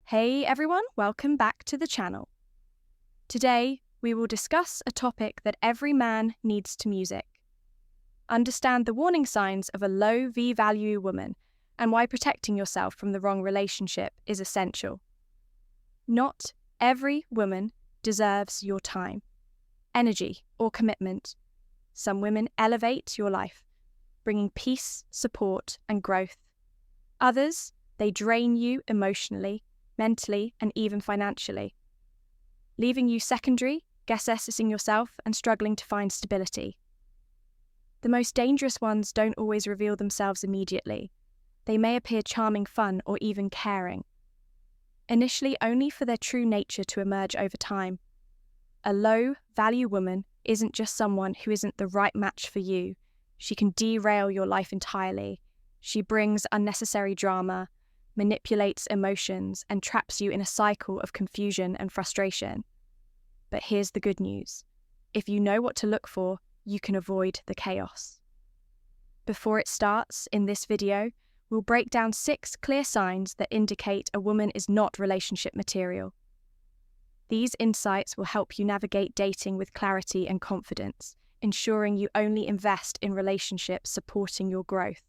Hey everyone, welcome back to the channel. Today, we will discuss a topic that every man needs to music. Understand the warning signs of a low V-value woman and why protecting yourself from the wrong relationship is essential. Not every woman deserves your time, energy, or commitment. Some women elevate your life, bringing peace, support, and growth. Others, they drain you emotionally, mentally, and even financially, leaving you secondary, guess-assessing yourself, and struggling to find stability. The most dangerous ones don't always reveal themselves immediately. They may appear charming, fun, or even caring, initially only for their true nature to emerge over time. A low-value woman isn't just someone who isn't the right match for you. She can derail your life entirely. She brings unnecessary drama, manipulates emotions, and traps you in a cycle of confusion and frustration. But here's the good news. If you know what to look for, you can avoid the chaos. Before it starts, in this video, we'll break down 6 clear signs that indicate a woman is not relationship material. These insights will help you navigate dating with clarity and confidence, ensuring you only invest in relationships supporting your growth.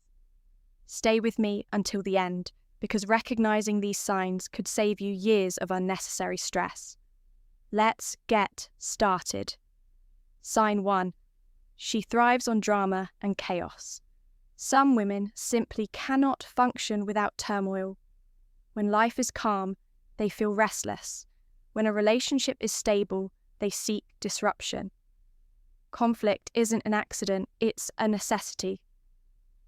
Stay with me until the end, because recognizing these signs could save you years of unnecessary stress. Let's get started. Sign 1. She thrives on drama and chaos. Some women simply cannot function without turmoil. When life is calm, they feel restless. When a relationship is stable, they seek disruption. Conflict isn't an accident, it's a necessity.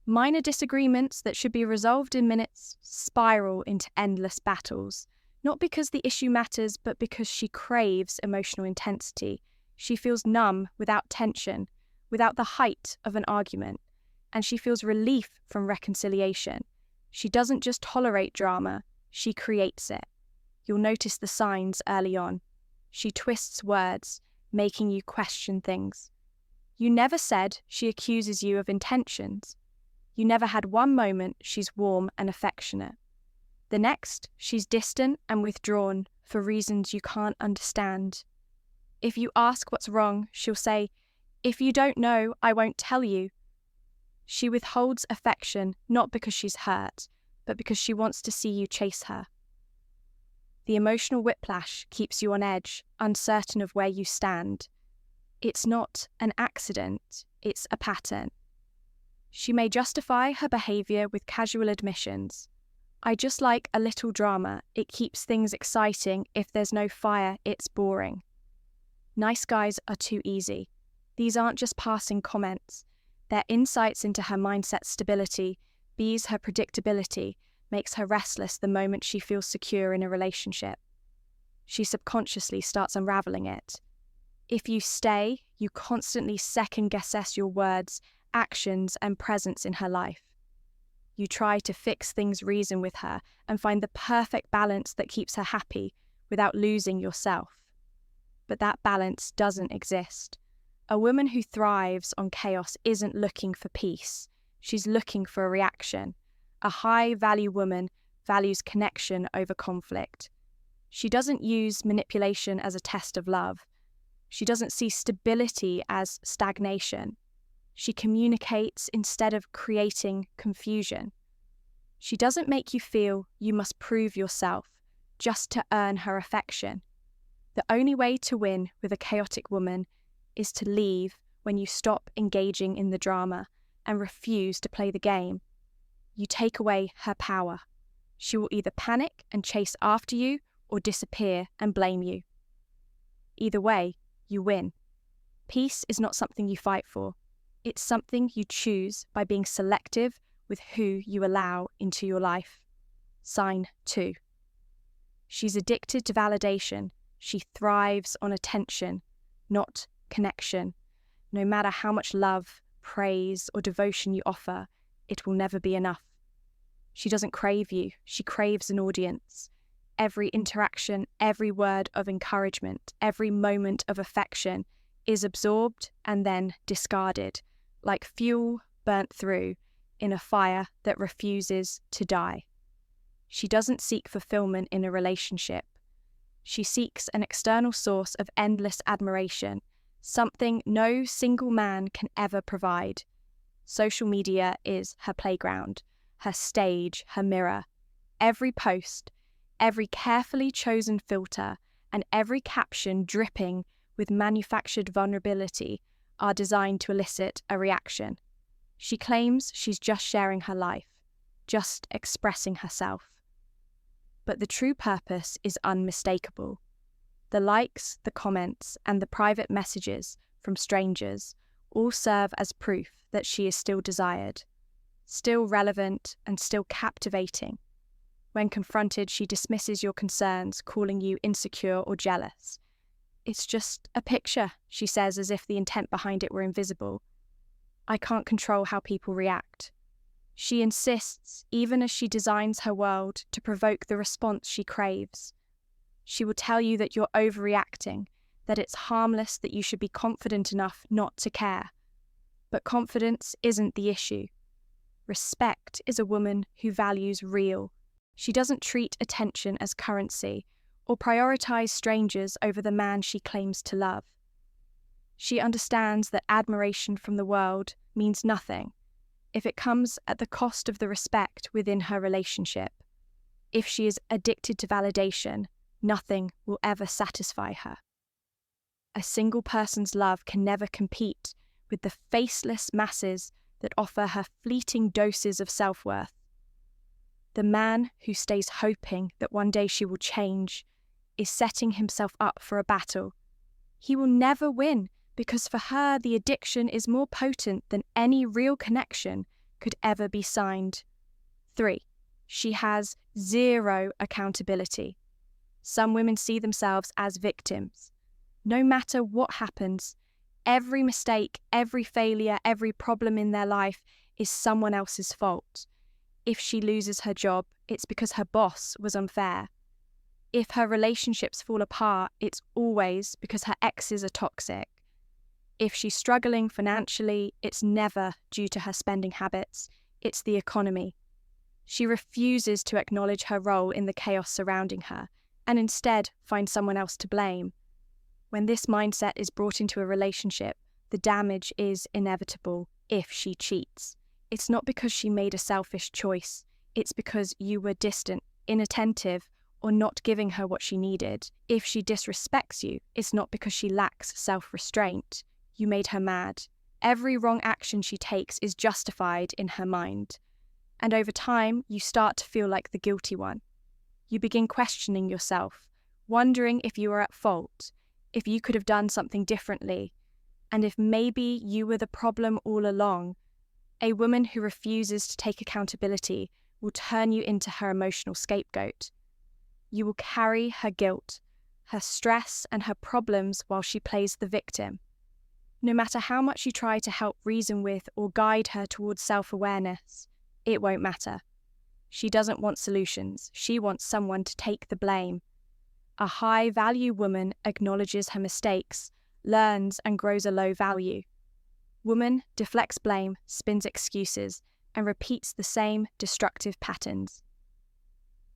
Minor disagreements that should be resolved in minutes spiral into endless battles, not because the issue matters, but because she craves emotional intensity. She feels numb without tension, without the height of an argument, and she feels relief from reconciliation. She doesn't just tolerate drama, she creates it. You'll notice the signs early on. She twists words, making you question things. You never said she accuses you of intentions. You never had one moment she's warm and affectionate. The next, she's distant and withdrawn for reasons you can't understand. If you ask what's wrong, she'll say, "If you don't know, I won't tell you." She withholds affection not because she's hurt, but because she wants to see you chase her. The emotional whiplash keeps you on edge, uncertain of where you stand. It's not an accident, it's a pattern. She may justify her behaviour with casual admissions. "I just like a little drama. It keeps things exciting. If there's no fire, it's boring." Nice guys are too easy. These aren't just passing comments. They're insights into her mindset stability, bees her predictability, makes her restless the moment she feels secure in a relationship. She subconsciously starts unravelling it. If you stay, you constantly second-guess your words, actions, and presence in her life. You try to fix things reason with her and find the perfect balance that keeps her happy without losing yourself. But that balance doesn't exist. A woman who thrives on chaos isn't looking for peace. She's looking for a reaction. A high-value woman values connection over conflict. She doesn't use manipulation as a test of love. She doesn't see stability as stagnation. She communicates instead of creating confusion. She doesn't make you feel you must prove yourself just to earn her affection. The only way to win with a chaotic woman is to leave when you stop engaging in the drama and refuse to play the game. You take away her power. She will either panic and chase after you or disappear and blame you. Either way, you win. Peace is not something you fight for. It's something you choose by being selective with who you allow into your life. Sign 2. She's addicted to validation. She thrives on attention, not connection. No matter how much love, praise, or devotion you offer, it will never be enough. She doesn't crave you, she craves an audience. Every interaction, every word of encouragement, every moment of affection is absorbed and then discarded, like fuel burnt through in a fire that refuses to die. She doesn't seek fulfillment in a relationship. She seeks an external source of endless admiration, something no single man can ever provide. Social media is her playground, her stage, her mirror. Every post, every carefully chosen filter, and every caption dripping with manufactured vulnerability are designed to elicit a reaction. She claims she's just sharing her life, just expressing herself. But the true purpose is unmistakable. The likes, the comments, and the private messages from strangers all serve as proof that she is still desired, still relevant, and still captivating. When confronted, she dismisses your concerns, calling you insecure or jealous. "It's just a picture," she says, as if the intent behind it were invisible. "I can't control how people react." She insists, even as she designs her world, to provoke the response she craves. She will tell you that you're overreacting, that it's harmless, that you should be confident enough not to care. But confidence isn't the issue. Respect is a woman who values real. She doesn't treat attention as currency or prioritize strangers over the man she claims to love. She understands that admiration from the world means nothing if it comes at the cost of the respect within her relationship. If she is addicted to validation, nothing will ever satisfy her. A single person's love can never compete with the faceless masses that offer her fleeting doses of self-worth. The man who stays hoping that one day she will change is setting himself up for a battle. He will never win because for her the addiction is more potent than any real connection could ever be signed. 3. She has zero accountability. Some women see themselves as victims. No matter what happens, every mistake, every failure, every problem in their life is someone else's fault. If she loses her job, it's because her boss was unfair. If her relationships fall apart, it's always because her exes are toxic. If she's struggling financially, it's never due to her spending habits, it's the economy. She refuses to acknowledge her role in the chaos surrounding her, and instead finds someone else to blame. When this mindset is brought into a relationship, the damage is inevitable if she cheats. It's not because she made a selfish choice, it's because you were distant, inattentive, or not giving her what she needed. If she disrespects you, it's not because she lacks self-restraint. You made her mad. Every wrong action she takes is justified in her mind. And over time, you start to feel like the guilty one. You begin questioning yourself, wondering if you are at fault, if you could have done something differently, and if maybe you were the problem all along. A woman who refuses to take accountability will turn you into her emotional scapegoat. You will carry her guilt, her stress, and her problems while she plays the victim. No matter how much you try to help reason with or guide her towards self-awareness, it won't matter. She doesn't want solutions. She wants someone to take the blame. A high-value woman acknowledges her mistakes, learns and grows a low value. Woman deflects blame, spins excuses, and repeats the same destructive patterns.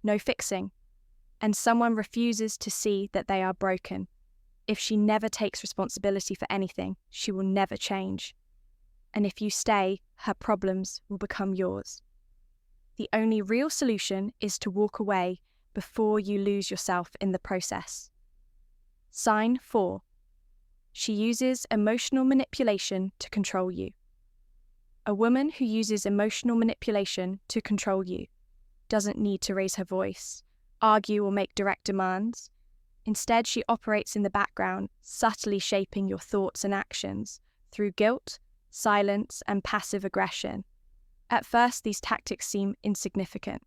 No fixing, and someone refuses to see that they are broken. If she never takes responsibility for anything, she will never change. And if you stay, her problems will become yours. The only real solution is to walk away before you lose yourself in the process. Sign 4. She uses emotional manipulation to control you. A woman who uses emotional manipulation to control you doesn't need to raise her voice, argue, or make direct demands. Instead, she operates in the background, subtly shaping your thoughts and actions through guilt, silence, and passive aggression. At first, these tactics seem insignificant,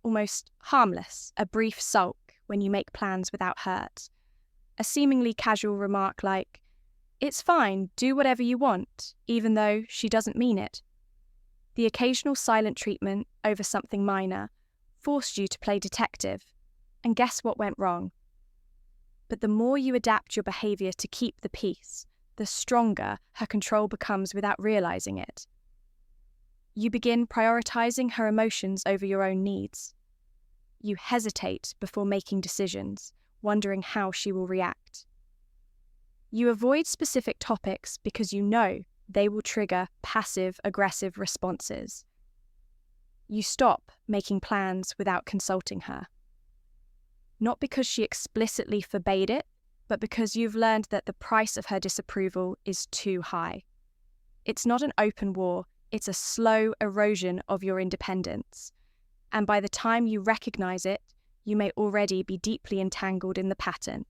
almost harmless, a brief sulk when you make plans without hurt. A seemingly casual remark like, "It's fine, do whatever you want," even though she doesn't mean it. The occasional silent treatment over something minor forced you to play detective, and guess what went wrong? But the more you adapt your behavior to keep the peace, the stronger her control becomes without realizing it. You begin prioritizing her emotions over your own needs. You hesitate before making decisions, wondering how she will react. You avoid specific topics because you know they will trigger passive-aggressive responses. You stop making plans without consulting her. Not because she explicitly forbade it, but because you've learned that the price of her disapproval is too high. It's not an open war, it's a slow erosion of your independence. And by the time you recognize it, you may already be deeply entangled in the pattern.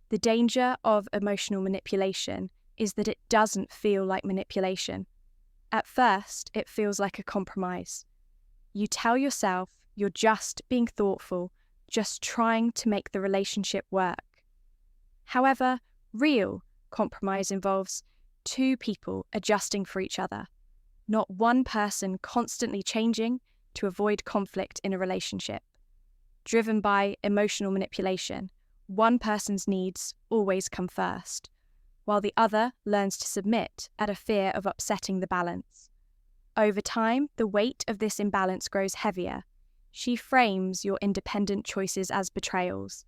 The danger of emotional manipulation is that it doesn't feel like manipulation. At first, it feels like a compromise. You tell yourself you're just being thoughtful, just trying to make the relationship work. However, real compromise involves two people adjusting for each other, not one person constantly changing to avoid conflict in a relationship. Driven by emotional manipulation, one person's needs always come first, while the other learns to submit out of fear of upsetting the balance. Over time, the weight of this imbalance grows heavier. She frames your independent choices as betrayals.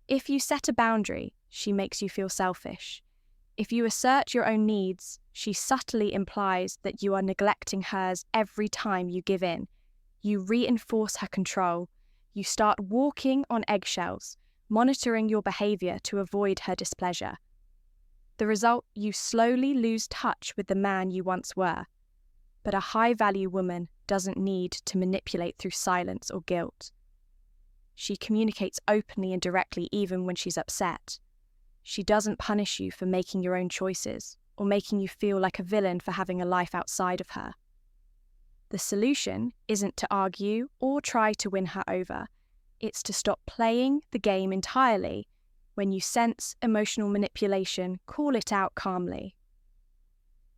If you set a boundary, she makes you feel selfish. If you assert your own needs, she subtly implies that you are neglecting hers every time you give in. You reinforce her control. You start walking on eggshells, monitoring your behavior to avoid her displeasure. The result, you slowly lose touch with the man you once were. But a high-value woman doesn't need to manipulate through silence or guilt. She communicates openly and directly even when she's upset. She doesn't punish you for making your own choices or making you feel like a villain for having a life outside of her. The solution isn't to argue or try to win her over. It's to stop playing the game entirely. When you sense emotional manipulation, call it out calmly.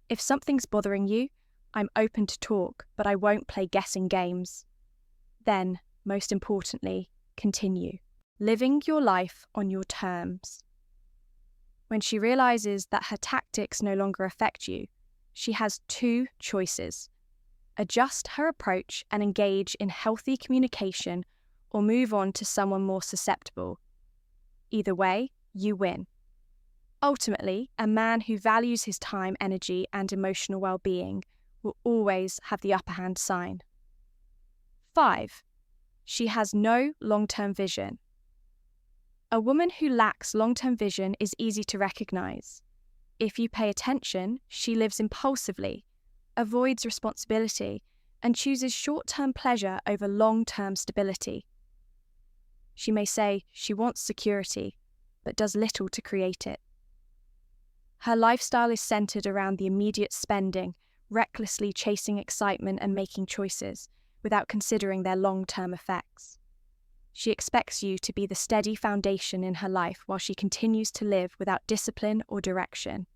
If something's bothering you, I'm open to talk, but I won't play guessing games. Then, most importantly, continue living your life on your terms. When she realizes that her tactics no longer affect you, she has two choices: adjust her approach and engage in healthy communication, or move on to someone more susceptible. Either way, you win. Ultimately, a man who values his time, energy, and emotional well-being will always have the upper hand sign. 5. She has no long-term vision. A woman who lacks long-term vision is easy to recognize. If you pay attention, she lives impulsively, avoids responsibility, and chooses short-term pleasure over long-term stability. She may say she wants security, but does little to create it. Her lifestyle is centered around the immediate spending, recklessly chasing excitement and making choices, without considering their long-term effects. She expects you to be the steady foundation in her life while she continues to live without discipline or direction.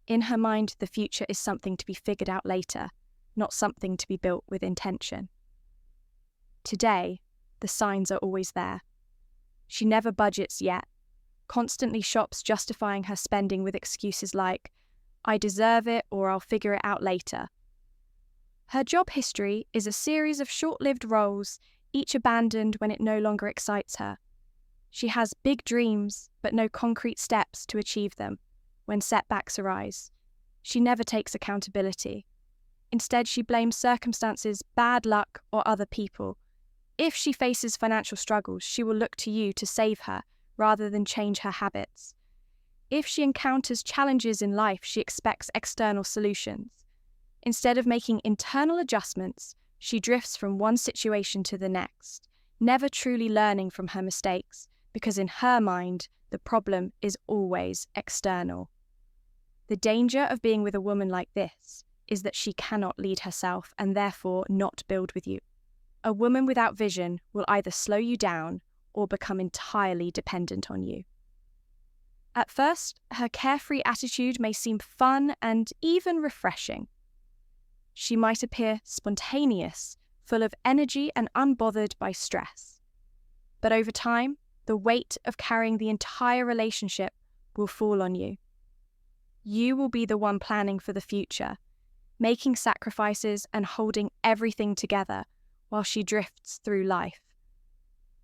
In her mind, the future is something to be figured out later, not something to be built with intention. Today, the signs are always there. She never budgets yet, constantly shops justifying her spending with excuses like, "I deserve it," or "I'll figure it out later." Her job history is a series of short-lived roles, each abandoned when it no longer excites her. She has big dreams, but no concrete steps to achieve them. When setbacks arise, she never takes accountability. Instead, she blames circumstances, bad luck, or other people. If she faces financial struggles, she will look to you to save her, rather than change her habits. If she encounters challenges in life, she expects external solutions. Instead of making internal adjustments, she drifts from one situation to the next, never truly learning from her mistakes, because in her mind, the problem is always external. The danger of being with a woman like this is that she cannot lead herself and therefore not build with you. A woman without vision will either slow you down or become entirely dependent on you. At first, her carefree attitude may seem fun and even refreshing. She might appear spontaneous, full of energy and unbothered by stress. But over time, the weight of carrying the entire relationship will fall on you. You will be the one planning for the future, making sacrifices and holding everything together, while she drifts through life.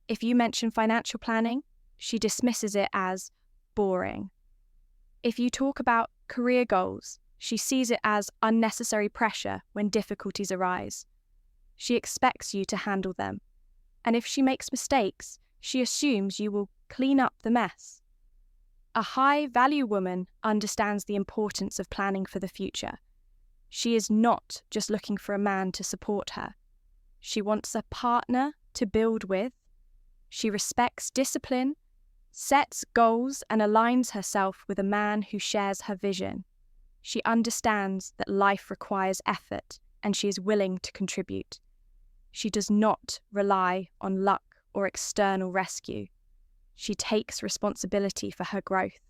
If you mention financial planning, she dismisses it as boring. If you talk about career goals, she sees it as unnecessary pressure when difficulties arise. She expects you to handle them, and if she makes mistakes, she assumes you will clean up the mess. A high-value woman understands the importance of planning for the future. She is not just looking for a man to support her. She wants a partner to build with. She respects discipline, sets goals, and aligns herself with a man who shares her vision. She understands that life requires effort, and she is willing to contribute. She does not rely on luck or external rescue. She takes responsibility for her growth.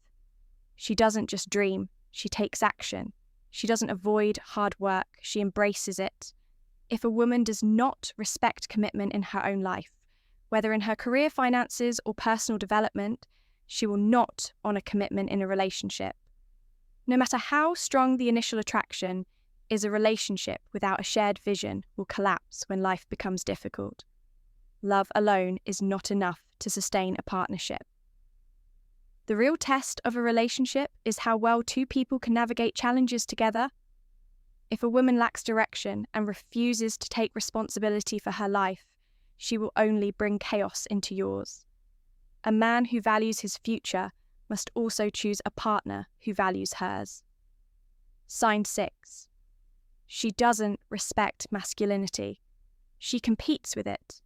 She doesn't just dream, she takes action. She doesn't avoid hard work, she embraces it. If a woman does not respect commitment in her own life, whether in her career, finances, or personal development, she will not honour commitment in a relationship. No matter how strong the initial attraction is, a relationship without a shared vision will collapse when life becomes difficult. Love alone is not enough to sustain a partnership. The real test of a relationship is how well two people can navigate challenges together. If a woman lacks direction and refuses to take responsibility for her life, she will only bring chaos into yours. A man who values his future must also choose a partner who values hers. Sign 6. She doesn't respect masculinity. She competes with it.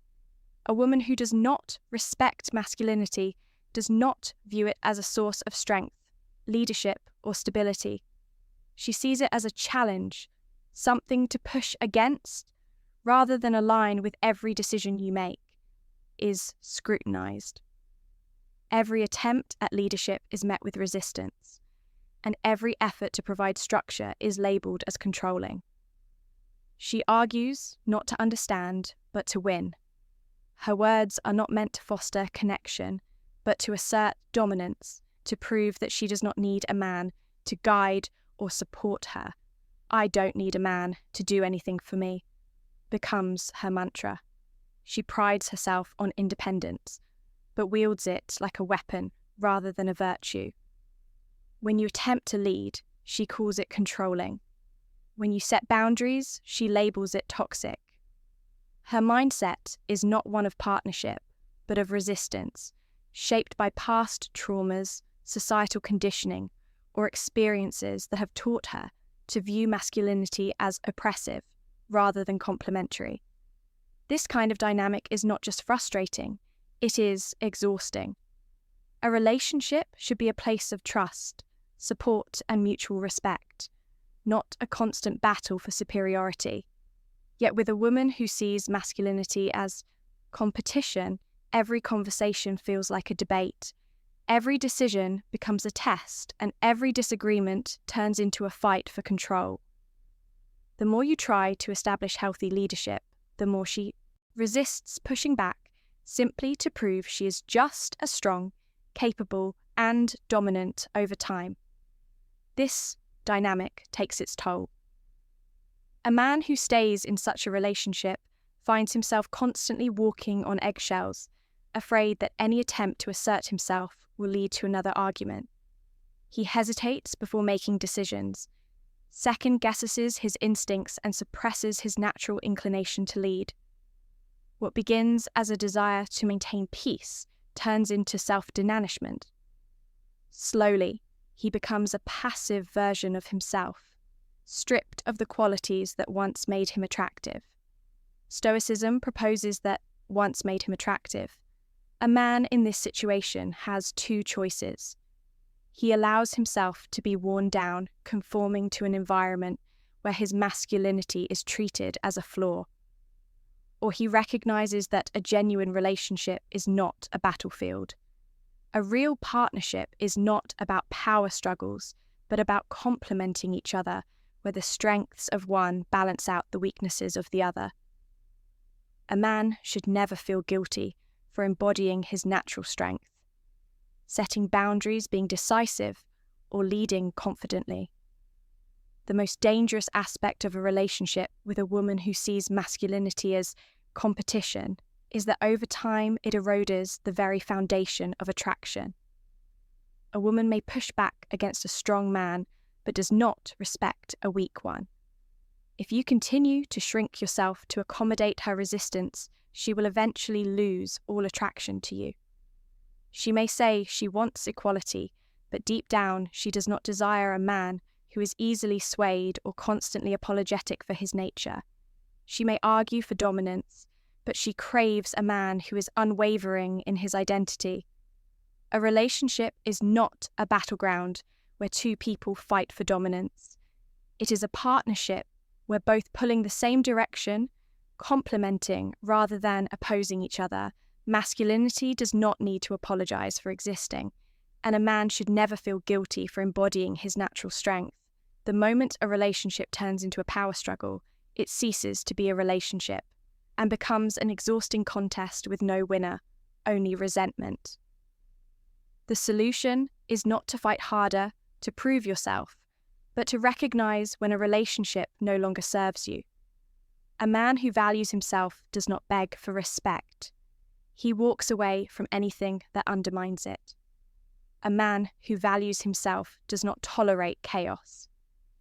A woman who does not respect masculinity does not view it as a source of strength, leadership, or stability. She sees it as a challenge, something to push against, rather than align with every decision you make, is scrutinized. Every attempt at leadership is met with resistance, and every effort to provide structure is labeled as controlling. She argues not to understand, but to win. Her words are not meant to foster connection, but to assert dominance, to prove that she does not need a man to guide or support her. "I don't need a man to do anything for me," becomes her mantra. She prides herself on independence, but wields it like a weapon rather than a virtue. When you attempt to lead, she calls it controlling. When you set boundaries, she labels it toxic. Her mindset is not one of partnership, but of resistance, shaped by past traumas, societal conditioning, or experiences that have taught her to view masculinity as oppressive rather than complementary. This kind of dynamic is not just frustrating, it is exhausting. A relationship should be a place of trust, support, and mutual respect, not a constant battle for superiority. Yet with a woman who sees masculinity as competition, every conversation feels like a debate. Every decision becomes a test, and every disagreement turns into a fight for control. The more you try to establish healthy leadership, the more she resists pushing back, simply to prove she is just as strong, capable, and dominant over time. This dynamic takes its toll. A man who stays in such a relationship finds himself constantly walking on eggshells, afraid that any attempt to assert himself will lead to another argument. He hesitates before making decisions, second-guesses his instincts, and suppresses his natural inclination to lead. What begins as a desire to maintain peace turns into self-denanishment. Slowly, he becomes a passive version of himself, stripped of the qualities that once made him attractive. Stoicism proposes that once made him attractive. A man in this situation has two choices. He allows himself to be worn down, conforming to an environment where his masculinity is treated as a flaw. Or he recognizes that a genuine relationship is not a battlefield. A real partnership is not about power struggles, but about complementing each other, where the strengths of one balance out the weaknesses of the other. A man should never feel guilty for embodying his natural strength, setting boundaries, being decisive, or leading confidently. The most dangerous aspect of a relationship with a woman who sees masculinity as competition is that over time it erodes the very foundation of attraction. A woman may push back against a strong man, but does not respect a weak one. If you continue to shrink yourself to accommodate her resistance, she will eventually lose all attraction to you. She may say she wants equality, but deep down she does not desire a man who is easily swayed or constantly apologetic for his nature. She may argue for dominance, but she craves a man who is unwavering in his identity. A relationship is not a battleground where two people fight for dominance. It is a partnership where both pulling the same direction, complementing rather than opposing each other. Masculinity does not need to apologize for existing, and a man should never feel guilty for embodying his natural strength. The moment a relationship turns into a power struggle, it ceases to be a relationship and becomes an exhausting contest with no winner, only resentment. The solution is not to fight harder to prove yourself, but to recognize when a relationship no longer serves you. A man who values himself does not beg for respect. He walks away from anything that undermines it. A man who values himself does not tolerate chaos.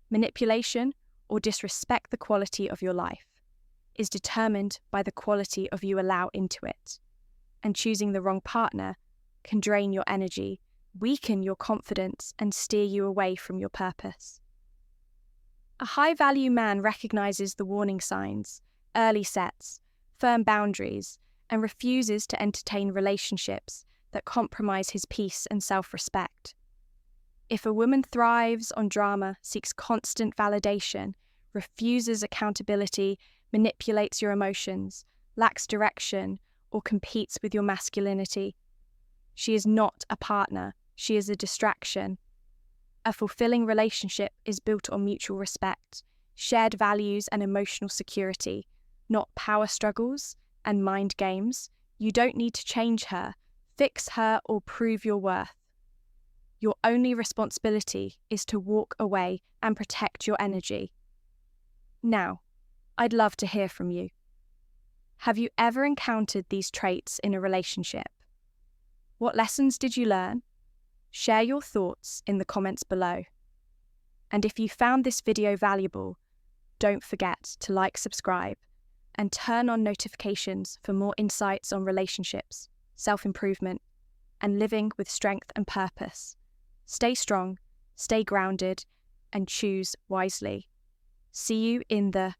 Manipulation or disrespect the quality of your life is determined by the quality of you allow into it, and choosing the wrong partner can drain your energy, weaken your confidence, and steer you away from your purpose. A high-value man recognizes the warning signs, early sets, firm boundaries, and refuses to entertain relationships that compromise his peace and self-respect. If a woman thrives on drama, seeks constant validation, refuses accountability, manipulates your emotions, lacks direction, or competes with your masculinity, she is not a partner, she is a distraction. A fulfilling relationship is built on mutual respect, shared values and emotional security, not power struggles and mind games. You don't need to change her, fix her, or prove your worth. Your only responsibility is to walk away and protect your energy. Now, I'd love to hear from you. Have you ever encountered these traits in a relationship? What lessons did you learn? Share your thoughts in the comments below. And if you found this video valuable, don't forget to like, subscribe, and turn on notifications for more insights on relationships, self-improvement, and living with strength and purpose. Stay strong, stay grounded, and choose wisely. See you in the